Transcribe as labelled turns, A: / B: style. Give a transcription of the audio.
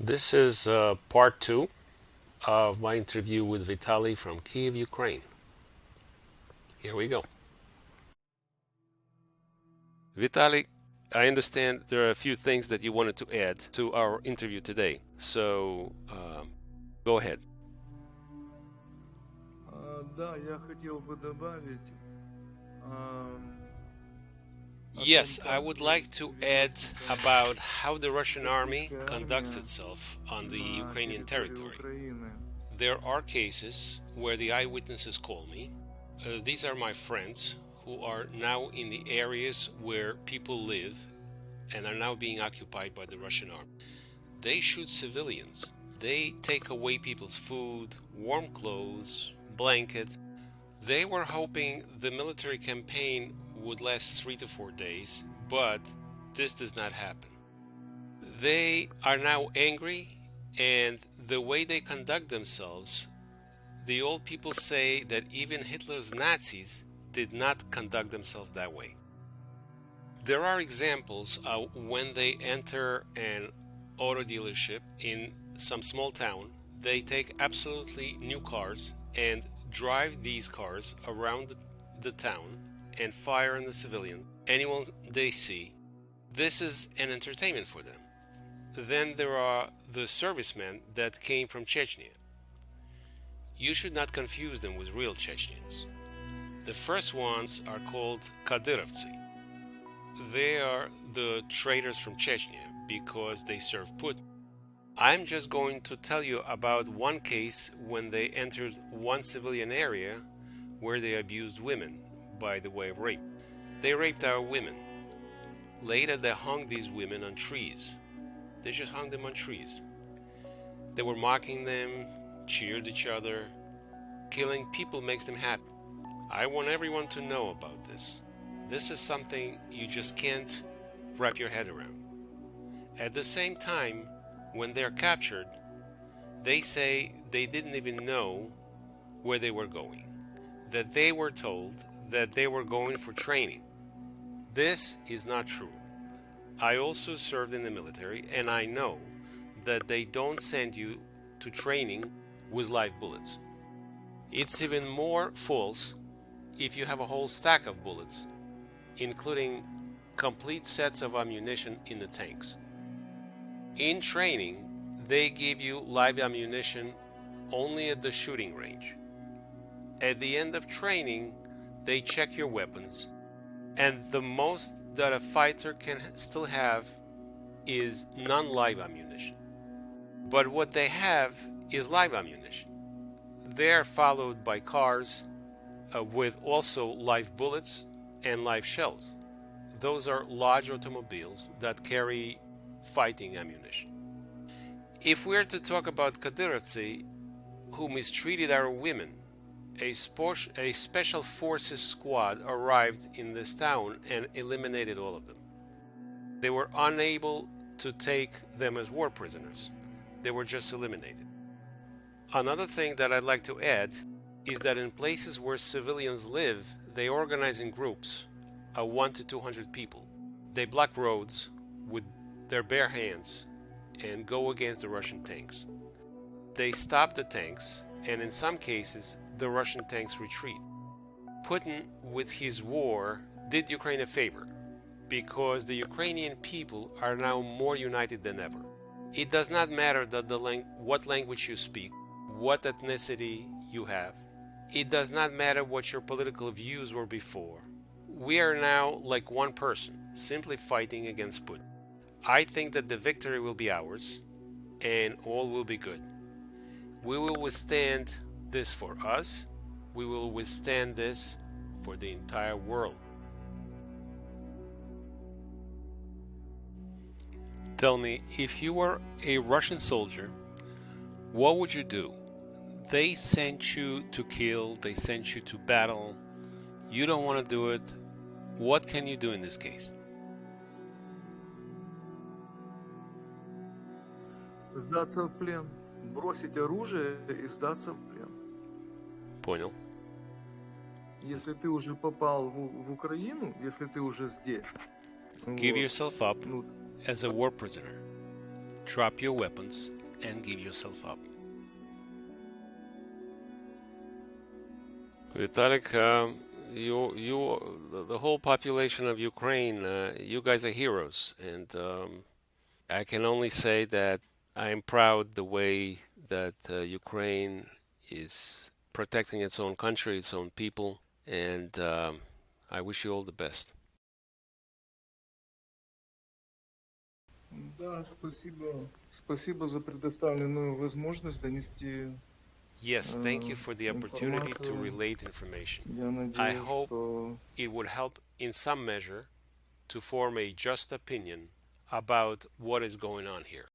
A: This is part two of my interview with Vitaly from Kiev, Ukraine. Here we go. Vitaly, I understand there are a few things that you wanted to add to our interview today. So go ahead.
B: Да, я хотел бы добавить о том,
A: Yes, I
B: как
A: would like to
B: ведет
A: add
B: себя
A: about how the Russian army
B: российская
A: conducts
B: армия
A: itself on the
B: на
A: Ukrainian
B: территории
A: territory.
B: Украины.
A: There are cases where the eyewitnesses call me. These are my friends who are now in the areas where people live and are now being occupied by the Russian army. They shoot civilians. They take away people's food, warm clothes, blankets. They were hoping the military campaign would last 3 to 4 days, but this does not happen. They are now angry, and the way they conduct themselves, the old people say that even Hitler's Nazis did not conduct themselves that way. There are examples of when they enter an auto dealership in some small town, they take absolutely new cars and drive these cars around the town and fire on the civilian, anyone they see. This is an entertainment for them. Then there are the servicemen that came from Chechnya. You should not confuse them with real Chechens. The first ones are called Kadyrovtsi. They are the traitors from Chechnya because they serve Putin. I'm just going to tell you about one case when they entered one civilian area where they abused women by the way of rape. They raped our women. Later they hung these women on trees. They just hung them on trees. They were mocking them, cheered each other. Killing people makes them happy. I want everyone to know about this. This is something you just can't wrap your head around. At the same time, when they're captured, they say they didn't even know where they were going, that they were told that they were going for training. This is not true. I also served in the military, and I know that they don't send you to training with live bullets. It's even more false if you have a whole stack of bullets, including complete sets of ammunition in the tanks. In training, they give you live ammunition only at the shooting range. At the end of training, they check your weapons, and the most that a fighter can still have is non-live ammunition. But what they have is live ammunition. They are followed by cars with also live bullets and live shells. Those are large automobiles that carry fighting ammunition. If we're to talk about Kadyrovtsi, who mistreated our women, a special forces squad arrived in this town and eliminated all of them. They were unable to take them as war prisoners. They were just eliminated. Another thing that I'd like to add is that in places where civilians live, they organize in groups of 1 to 200 people. They block roads with their bare hands and go against the Russian tanks. They stop the tanks, and in some cases, the Russian tanks retreat. Putin, with his war, did Ukraine a favor because the Ukrainian people are now more united than ever. It does not matter that what language you speak, what ethnicity you have. It does not matter what your political views were before. We are now like one person, simply fighting against Putin. I think that the victory will be ours, and all will be good. We will withstand this for us. We will withstand this for the entire world. Tell me, if you were a Russian soldier, what would you do? They sent you to kill, they sent you to battle. You don't want to do it. What can you do in this case?
B: Сдаться в плен, бросить оружие и сдаться в плен.
A: Понял.
B: Если ты уже попал в Украину, если ты уже здесь,
A: Give
B: вот,
A: yourself up
B: ну,
A: as a war prisoner. Drop your weapons and give yourself up. Vitalik, the whole population of Ukraine, you guys are heroes, and I can only say that I am proud the way that Ukraine is protecting its own country, its own people, and I wish you all the best.
B: Да, спасибо. Спасибо за предоставленную возможность донести
A: Yes, thank you for the opportunity to
B: информацию.
A: relate information.
B: Я
A: I
B: надеюсь,
A: hope
B: что
A: it would help in some measure to form a just opinion about what is going on here.